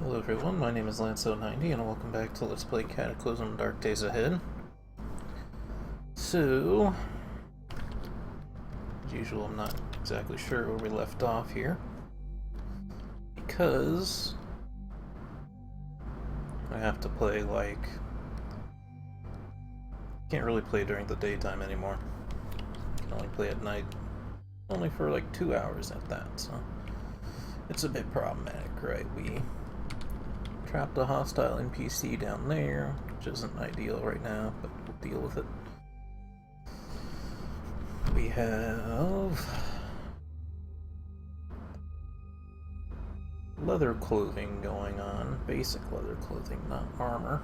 Hello everyone, my name is Lance090 and welcome back to Let's Play Cataclysm Dark Days Ahead. So, as usual, I'm not exactly sure where we left off here, because I have to play, can't really play during the daytime anymore. I can only play at night, only for like 2 hours at that, so it's a bit problematic, right? We trapped a hostile NPC down there, which isn't ideal right now, but we'll deal with it. We have leather clothing going on, basic leather clothing, not armor.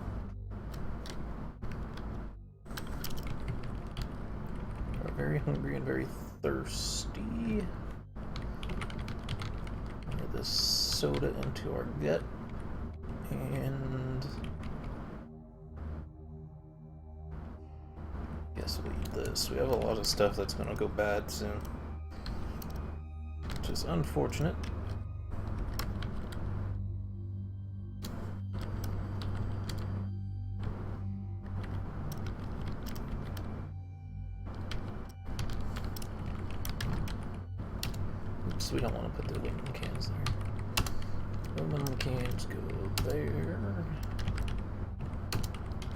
We're very hungry and very thirsty. Pour this soda into our gut. And guess we'll eat this. We have a lot of stuff that's gonna go bad soon, which is unfortunate. Oops, we don't want to put the aluminum cans there. Aluminum cans go there.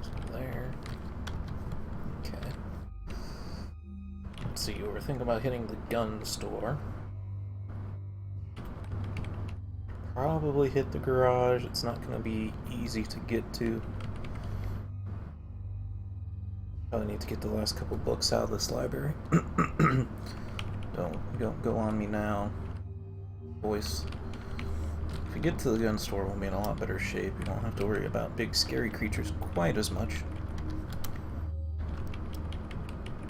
So there. Okay. Let's see, we're thinking about hitting the gun store. Probably hit the garage. It's not going to be easy to get to. Probably need to get the last couple books out of this library. Don't go on me now, boys. If we get to the gun store, we'll be in a lot better shape. We won't have to worry about big scary creatures quite as much.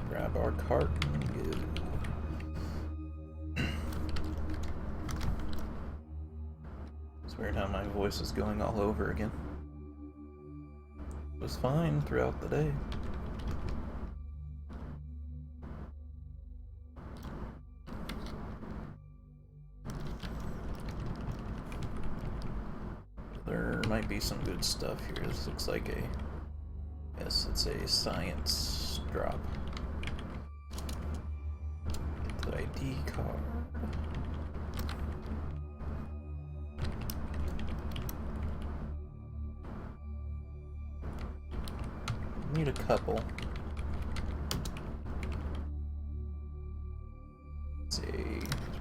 Grab our cart and go. It's weird how my voice is going all over again. It was fine throughout the day. There might be some good stuff here. This looks like yes, it's a science drop. Get the ID card. Need a couple. It's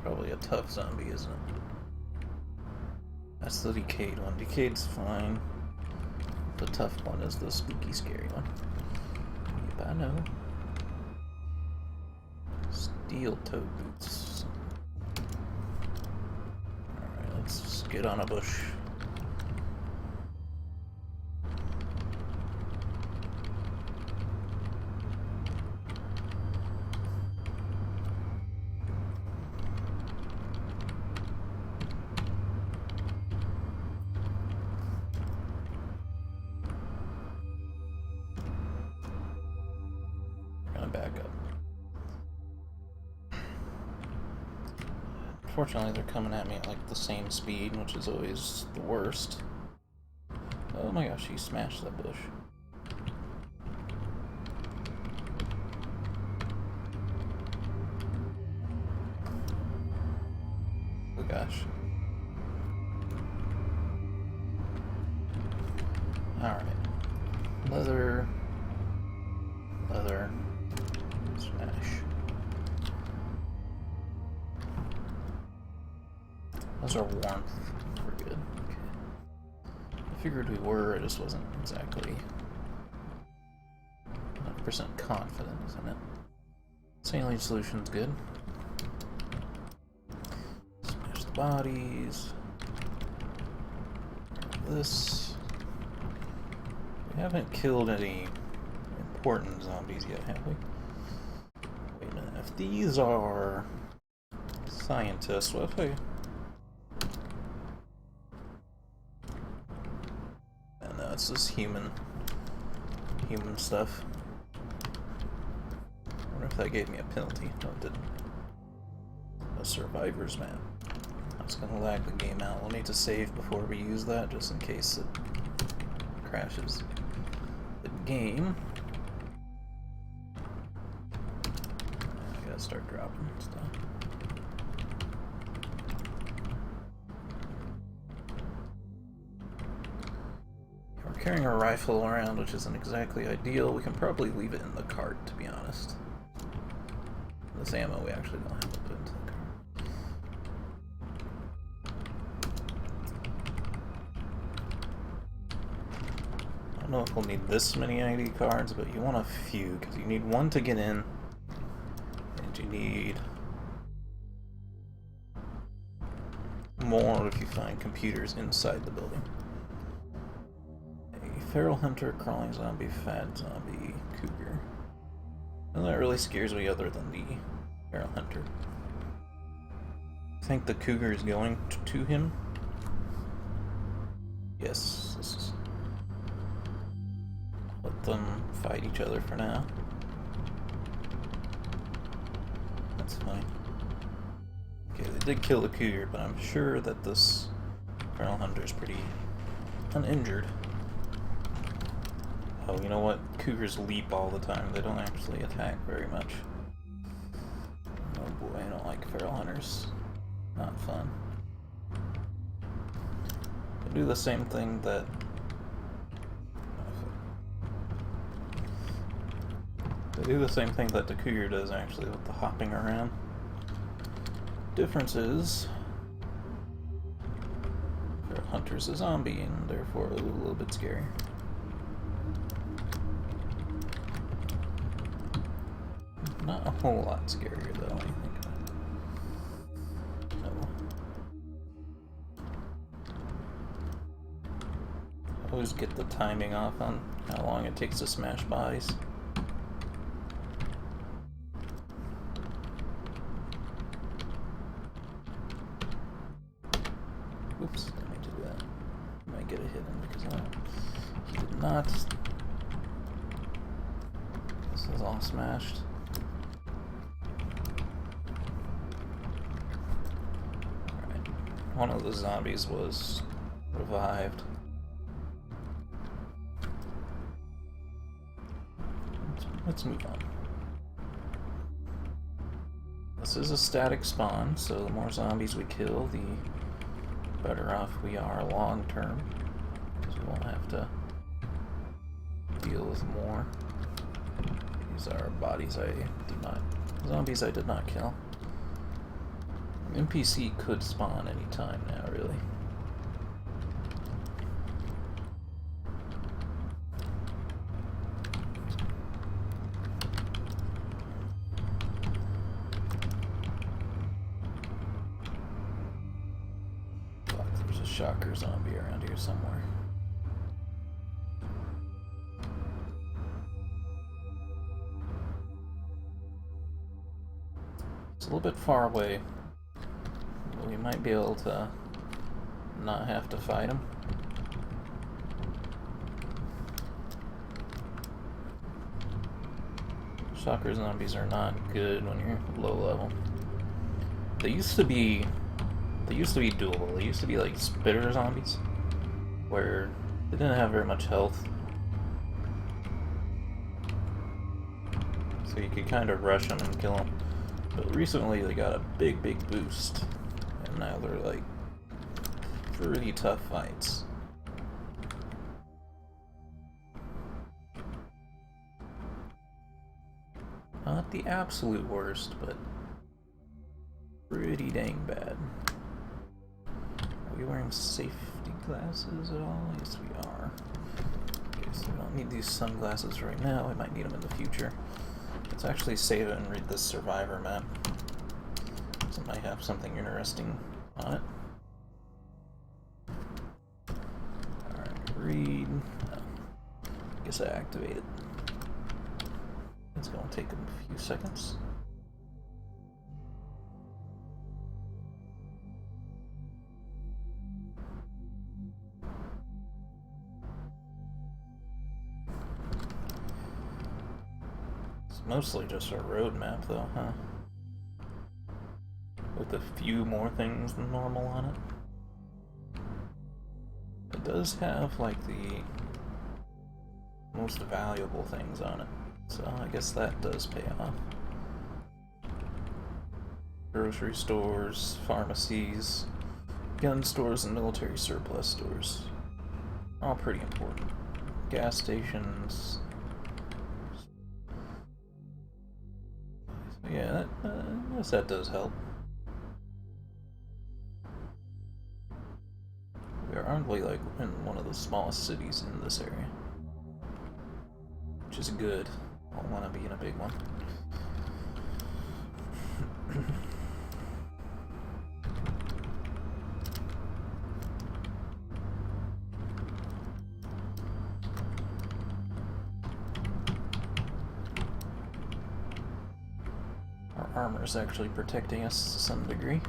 probably a tough zombie, isn't it? That's the decayed one. Decayed's fine. The tough one is the spooky, scary one. Yep, I know. Steel-toed boots. Alright, let's just get on a bush. Back up. Fortunately, they're coming at me at like the same speed, which is always the worst. Oh my gosh, he smashed that bush. Oh gosh. Alright. Leather. Smash. Those are warmth. We're good. Okay. I figured we were, I just wasn't exactly 100% confident in it. Saline solution's good. Smash the bodies. This. We haven't killed any important zombies yet, have we? Wait a minute, if these are scientists, what if I... No, it's just human stuff. I wonder if that gave me a penalty. No, it didn't. A survivor's map. It's gonna lag the game out. We'll need to save before we use that, just in case it crashes the game. I gotta start dropping stuff. We're carrying a rifle around, which isn't exactly ideal. We can probably leave it in the cart, to be honest. This ammo we actually don't have to put into the cart. I don't know if we'll need this many ID cards, but you want a few, because you need one to get in, and you need more if you find computers inside the building. A feral hunter, crawling zombie, fat zombie, cougar. Nothing that really scares me other than the feral hunter. I think the cougar is going to him. Yes, this is... Let them fight each other for now. That's fine. Okay, they did kill the cougar, but I'm sure that this feral hunter is pretty uninjured. Oh, you know what? Cougars leap all the time. They don't actually attack very much. Oh boy, I don't like feral hunters. Not fun. They do the same thing that... They do the same thing that the cougar does, actually, with the hopping around. Difference is... feral hunter's a zombie, and therefore a little bit scary. Not a whole lot scarier, though, I think. No. I always get the timing off on how long it takes to smash bodies. Oops, didn't mean to do that. I might get a hit in because of that. He did not. This is all smashed. One of the zombies was revived. Let's move on. This is a static spawn, so the more zombies we kill, the better off we are long term, because we won't have to deal with more. These are bodies zombies I did not kill. NPC could spawn anytime now, really. Fuck, there's a shocker zombie around here somewhere. It's a little bit far away. We might be able to not have to fight him. Shocker zombies are not good when you're low level. They used to be doable. They used to be like spitter zombies, where they didn't have very much health. So you could kind of rush them and kill them. But recently they got a big boost. And now they're like pretty tough fights. Not the absolute worst, but pretty dang bad. Are we wearing safety glasses at all? Yes, we are. Okay, so we don't need these sunglasses right now. We might need them in the future. Let's actually save it and read this survivor map. It might have something interesting on it. Alright, read. Oh, I guess I activated. It's going to take a few seconds. It's mostly just a road map, though, huh? With with a few more things than normal on it. It does have, like, the most valuable things on it, so I guess that does pay off. Grocery stores, pharmacies, gun stores, and military surplus stores. All pretty important. Gas stations. So yeah, I guess that does help. We are only like in one of the smallest cities in this area, which is good. I don't want to be in a big one. Our armor is actually protecting us to some degree.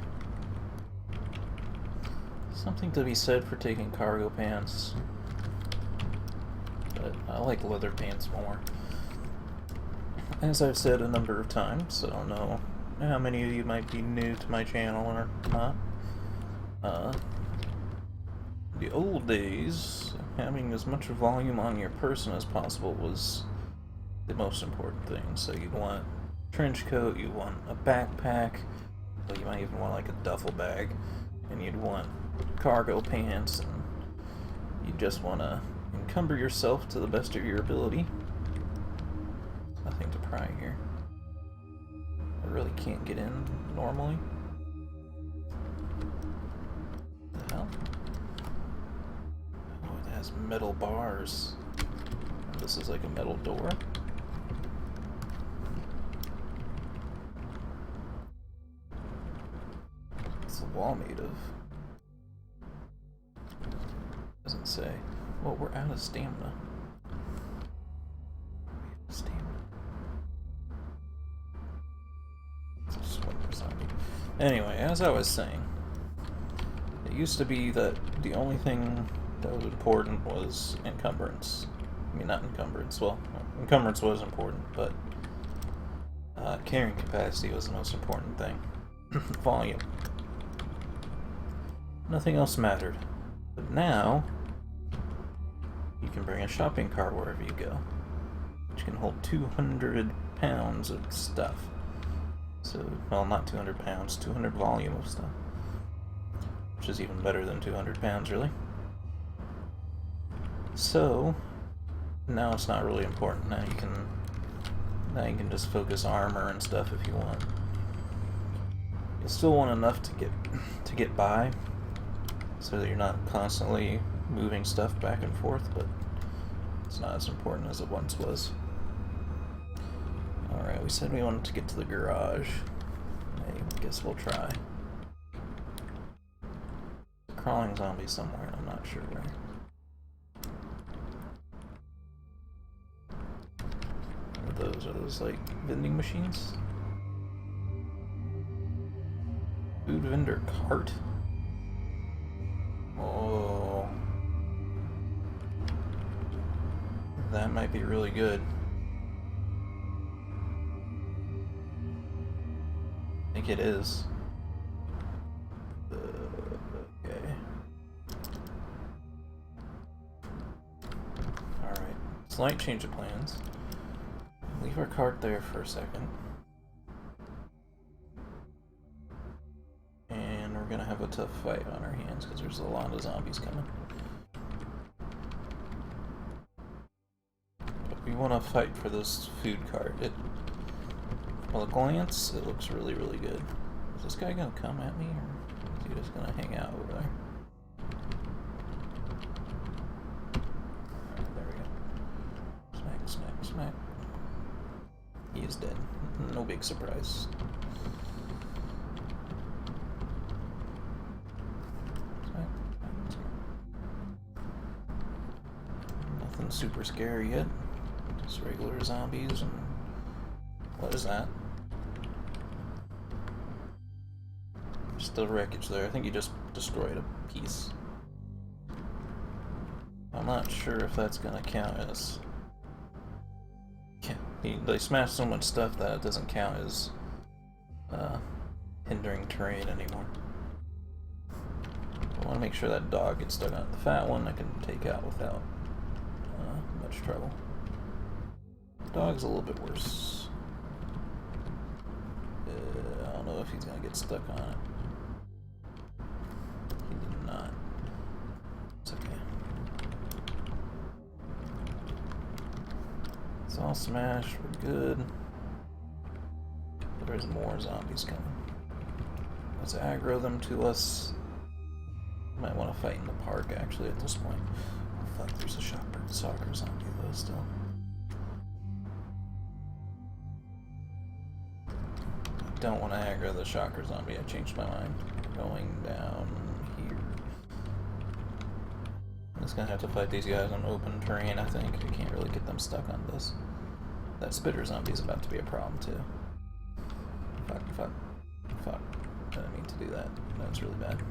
Something to be said for taking cargo pants, but I like leather pants more. As I've said a number of times, I don't know how many of you might be new to my channel or not. The old days, having as much volume on your person as possible was the most important thing. So you'd want a trench coat, you want a backpack, so you might even want like a duffel bag, and you'd want cargo pants, and you just want to encumber yourself to the best of your ability. Nothing to pry here. I really can't get in normally. What the hell? Oh, it has metal bars. This is like a metal door. What's the wall made of? Doesn't say. Well, we're out of stamina. Anyway, as I was saying, it used to be that the only thing that was important was encumbrance. I mean, not encumbrance. Well, encumbrance was important, but carrying capacity was the most important thing. Volume. Nothing else mattered. But now, you can bring a shopping cart wherever you go, which can hold 200 pounds of stuff. So, well, not 200 pounds, 200 volume of stuff. Which is even better than 200 pounds, really. So, now it's not really important. Now you can just focus armor and stuff if you want. You still want enough to get by, so that you're not constantly moving stuff back and forth, but it's not as important as it once was. Alright, we said we wanted to get to the garage. I guess we'll try. A crawling zombie somewhere, and I'm not sure where. What are those? Are those like vending machines? Food vendor cart? Oh. That might be really good. I think it is. Okay. Alright. Slight change of plans. Leave our cart there for a second. And we're gonna have a tough fight on our hands because there's a lot of zombies coming. But we want to fight for this food cart. Well, at a glance, it looks really, really good. Is this guy gonna come at me, or is he just gonna hang out over there? Alright, there we go. Smack, smack, smack. He is dead. No big surprise. Smack, smack, smack. Nothing super scary yet. Just regular zombies and... What is that? Still wreckage there. I think he just destroyed a piece. I'm not sure if that's gonna count as... They smashed so much stuff that it doesn't count as hindering terrain anymore. I want to make sure that dog gets stuck on it. The fat one I can take out without much trouble. Dog's a little bit worse. I don't know if he's gonna get stuck on it. He did not. It's okay. It's all smashed. We're good. There's more zombies coming. Let's aggro them to us. Might want to fight in the park actually at this point. Oh fuck, there's a soccer zombie though still. I don't want to aggro the shocker zombie. I changed my mind. Going down here. I'm just gonna have to fight these guys on open terrain, I think. I can't really get them stuck on this. That spitter zombie is about to be a problem too. Fuck. I didn't mean to do that. That was really bad.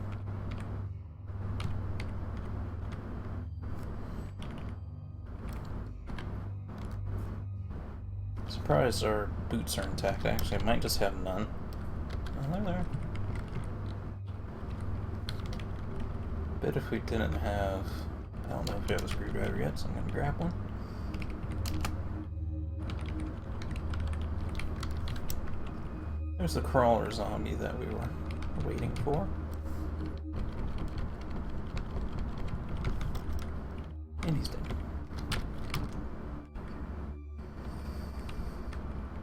Surprised our boots are intact. Actually, I might just have none. Oh, there. Bet if we didn't have... I don't know if we have a screwdriver yet, so I'm gonna grab one. There's the crawler zombie that we were waiting for. And he's dead.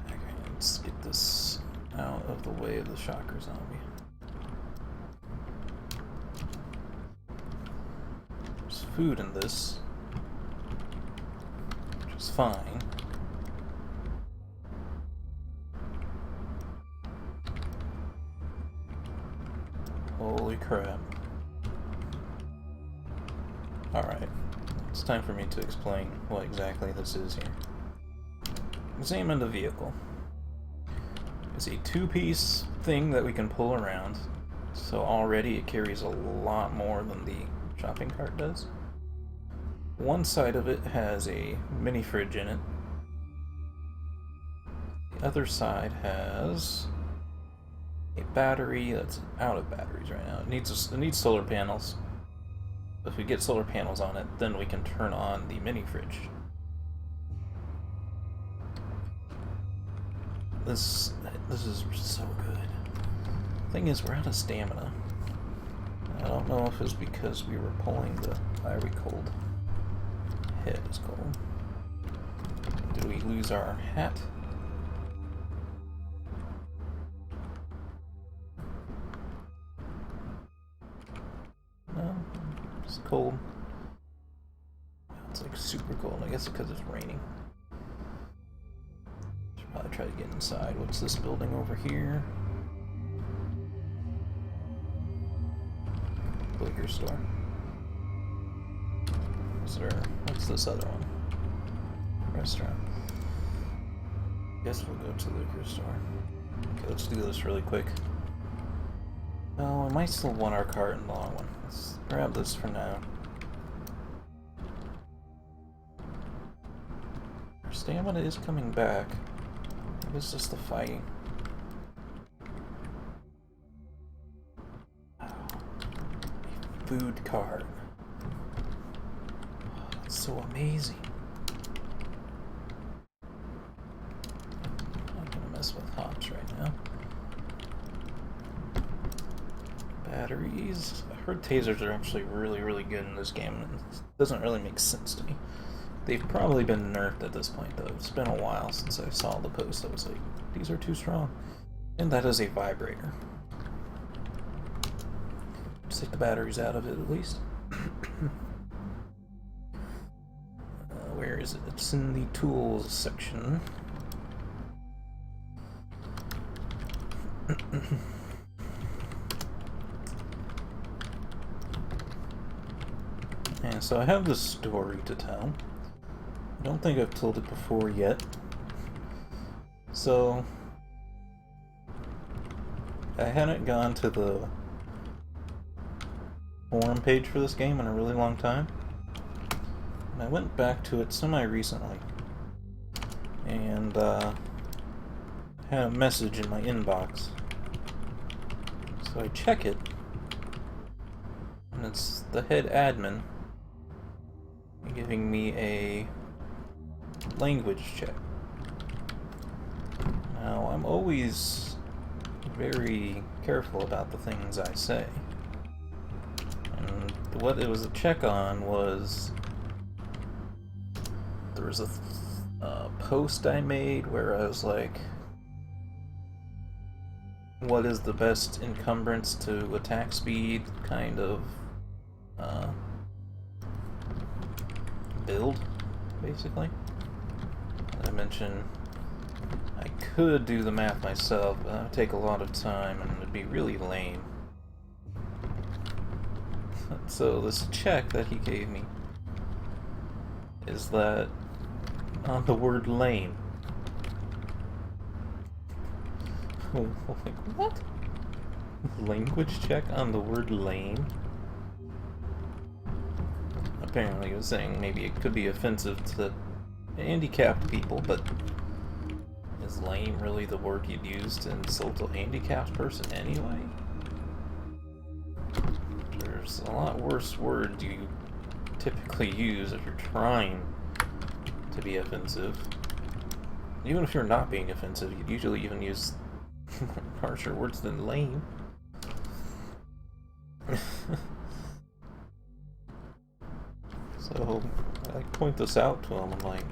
Okay, let's get this out of the way of the shocker zombie. There's food in this, which is fine. Holy crap. Alright, it's time for me to explain what exactly this is here. Examine the vehicle. It's a two-piece thing that we can pull around, so already it carries a lot more than the shopping cart does. One side of it has a mini fridge in it. The other side has a battery that's out of batteries right now. It needs solar panels. If we get solar panels on it, then we can turn on the mini fridge. This is so good. Thing is, we're out of stamina. I don't know if it's because we were pulling the fiery cold. Head is cold. Did we lose our hat? No, it's cold. It's like super cold. I guess because it's raining. Should probably try to get inside. What's this building over here? Liquor store. What's this other one? Restaurant. Guess we'll go to the liquor store. Okay, let's do this really quick. Oh, I might still want our cart in the long one. Let's grab this for now. Our stamina is coming back. It's just the fighting. Oh, a food cart. Oh, that's so amazing. I'm not gonna mess with hops right now. Batteries. I heard tasers are actually really good in this game, and it doesn't really make sense to me. They've probably been nerfed at this point, though. It's been a while since I saw the post. I was like, these are too strong. And that is a vibrator. Just take the batteries out of it, at least. Where is it? It's in the tools section. And so I have this story to tell. I don't think I've told it before yet. So I hadn't gone to the forum page for this game in a really long time. And I went back to it semi-recently. And had a message in my inbox So I check it, and it's the head admin giving me a language check. Now, I'm always very careful about the things I say. And what it was a check on was there was a post I made where I was like, what is the best encumbrance to attack speed kind of build, basically. I mentioned I could do the math myself, but that would take a lot of time and it would be really lame. So this check that he gave me is that on the word lame. Like, what? Language check on the word lame? Apparently he was saying maybe it could be offensive to handicapped people, but is lame really the word you'd use to insult a handicapped person anyway? There's a lot worse words you typically use if you're trying to be offensive. Even if you're not being offensive, you'd usually even use harsher words than lame. So I point this out to him. I'm like,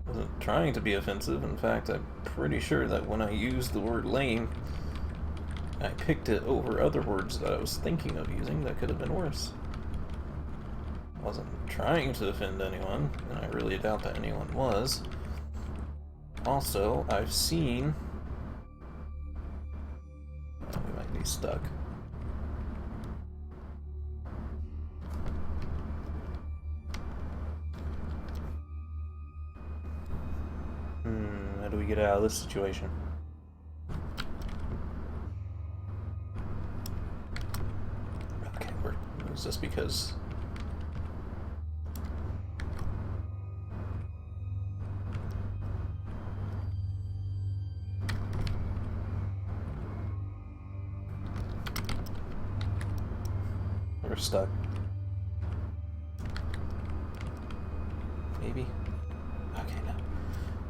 I wasn't trying to be offensive. In fact, I'm pretty sure that when I used the word lame, I picked it over other words that I was thinking of using that could have been worse. I wasn't trying to offend anyone, and I really doubt that anyone was. Also, I've seen... Oh, we might be stuck. How do we get out of this situation? Okay, it's just because... we're stuck. Maybe? Okay, no.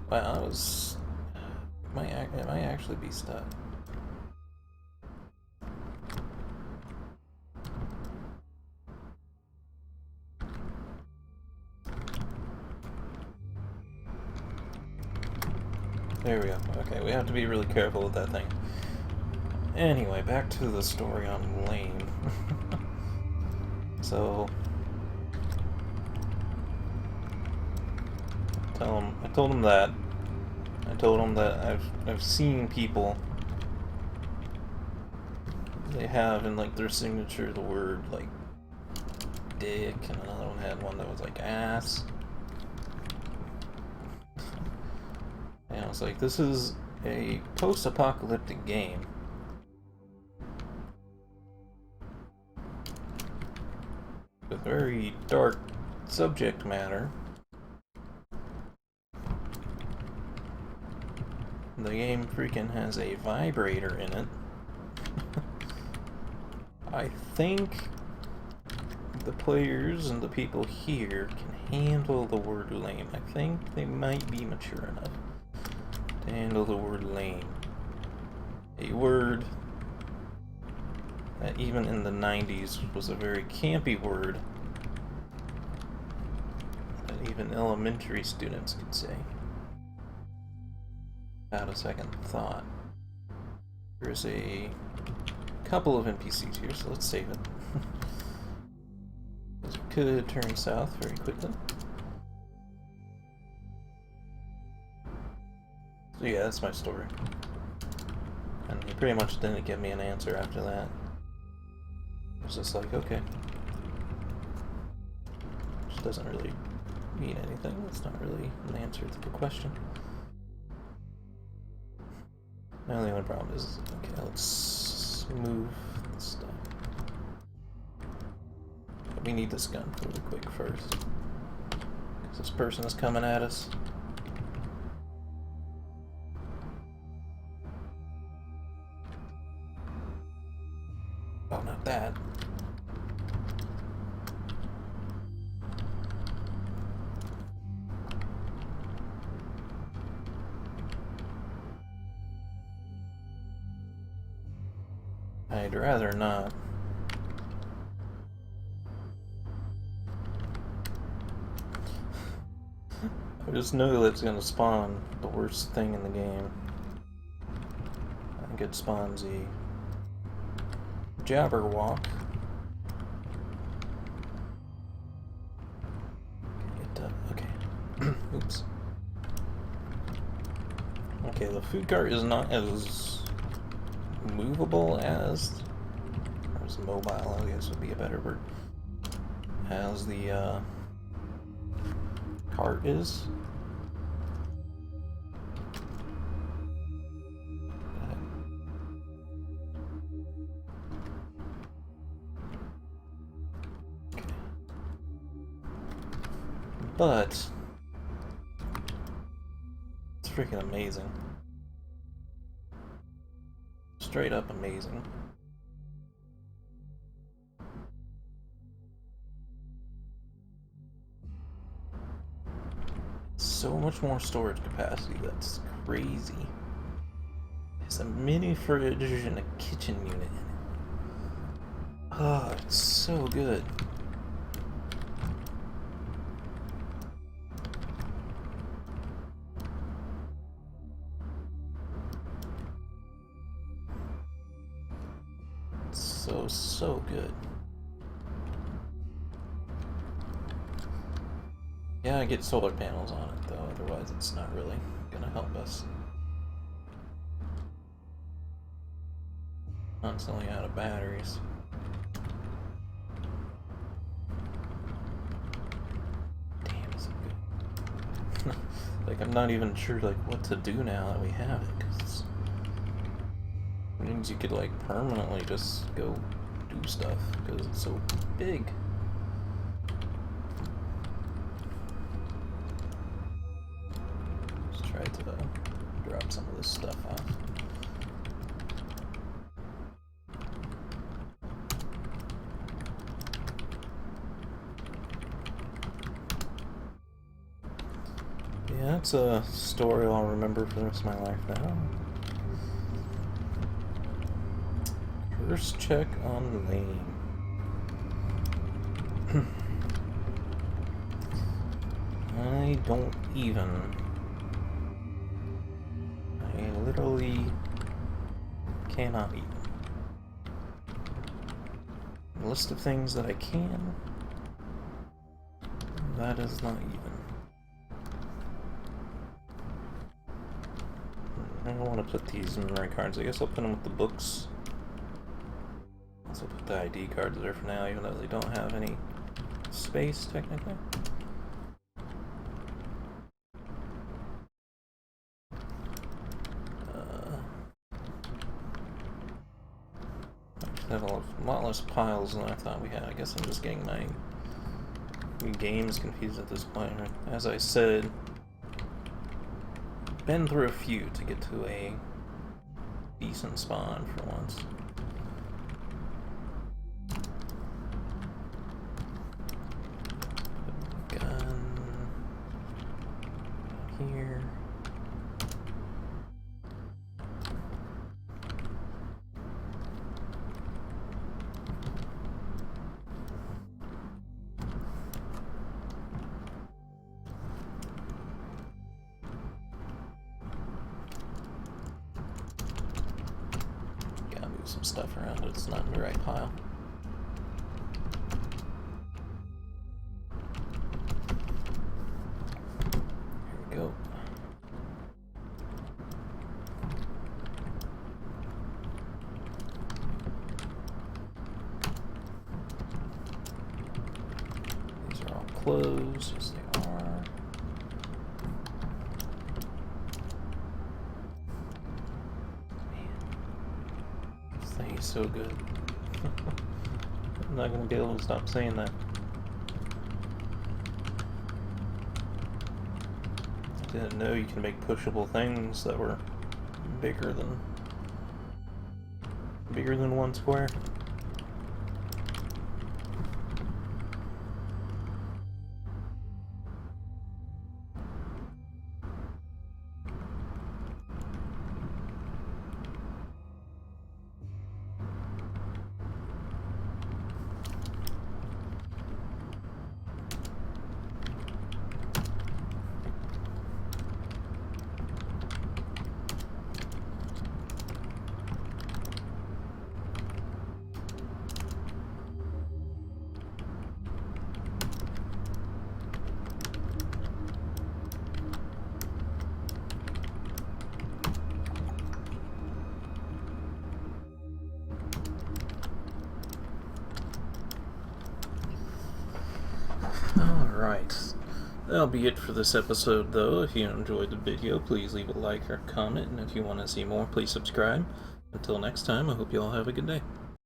Well, I was... It might actually be stuck. There we go. Okay, we have to be really careful with that thing. Anyway, back to the story on lame. So... I told him that. I told him that I've seen people, they have in like their signature the word like dick, and another one had one that was like ass. And I was like, this is a post-apocalyptic game. With very dark subject matter. The game freaking has a vibrator in it. I think the players and the people here can handle the word lame. I think they might be mature enough to handle the word lame. A word that even in the 90s was a very campy word that even elementary students could say. Without a second thought. There's a couple of NPCs here, so let's save it. Because it could turn south very quickly. So yeah, that's my story. And he pretty much didn't give me an answer after that. It was just like, okay. Which doesn't really mean anything. That's not really an answer to the question. My only one problem is, okay, let's move this stuff. But we need this gun really quick first. Because this person is coming at us. I'd rather not. I just know that it's gonna spawn the worst thing in the game. I think it spawns a Jabberwock. Okay. Oops. Okay, the food cart is not as movable as, or as mobile, I guess would be a better word, as the cart is. Okay. But it's freaking amazing. Straight up amazing. So much more storage capacity, that's crazy. There's a mini fridge and a kitchen unit in it. Oh, it's so good. So good. Yeah, I get solar panels on it though, otherwise it's not really gonna help us. Constantly out of batteries. Damn, is it good? Like, I'm not even sure like what to do now that we have it, because it means you could like permanently just go do stuff because it's so big. Let's try to drop some of this stuff off. Yeah, that's a story I'll remember for the rest of my life now. First check on lane. I don't even. I literally cannot even. A list of things that I can. That is not even. I don't want to put these memory cards. I guess I'll put them with the books. Also put the ID cards there for now, even though they don't have any space technically. I have a lot less piles than I thought we had. I guess I'm just getting my games confused at this point. As I said, been through a few to get to a decent spawn for once. Gun here. Some stuff around, but it's not in the right pile. Here we go. These are all closed, yes they are. He's so good. I'm not gonna be able to stop saying that. I didn't know you can make pushable things that were bigger than 1 square. Alright. That'll be it for this episode, though. If you enjoyed the video, please leave a like or comment, and if you want to see more, please subscribe. Until next time, I hope you all have a good day.